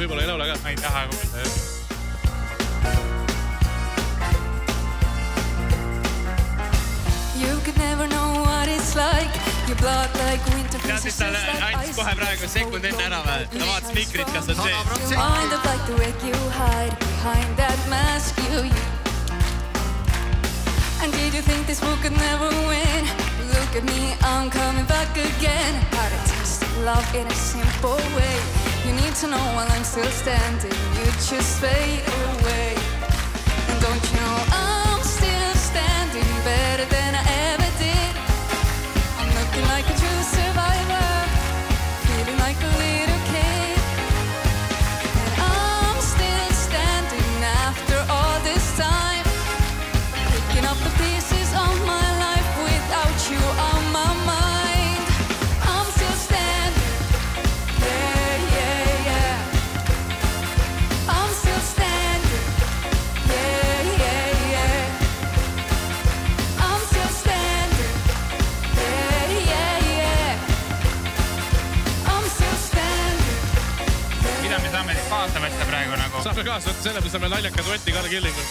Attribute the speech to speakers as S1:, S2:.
S1: võib-olla ei laula ka.
S2: Ma ei taha kuulda, jah.
S3: You could never know what it's like. Your blood like winter freezes
S4: Tead, mis ta andis kohe praegu sekund enne ära või? Ta vaatas mikrit, kas on see.
S3: You wind up like the wreck you hide behind that mask you use. And did you think this war could never win? Look at me, I'm coming back again. How to taste love in a simple way. You need to know while I'm still standing. You just fade away. And don't you know I'm still standing better than I ever did. I'm looking like a true survivor, feeling like a little kid. And I'm still standing after all this time, picking up the pieces of my life without you on my mind. I'm still standing, yeah, yeah, yeah. I'm still standing, yeah, yeah, yeah. I'm still standing, yeah, yeah, yeah. I'm still standing.
S2: Mida me saame kaasa võtta praegu nagu?
S1: Saame kaasa võtta selle, mis saame naljaka duetti Karl Killingul.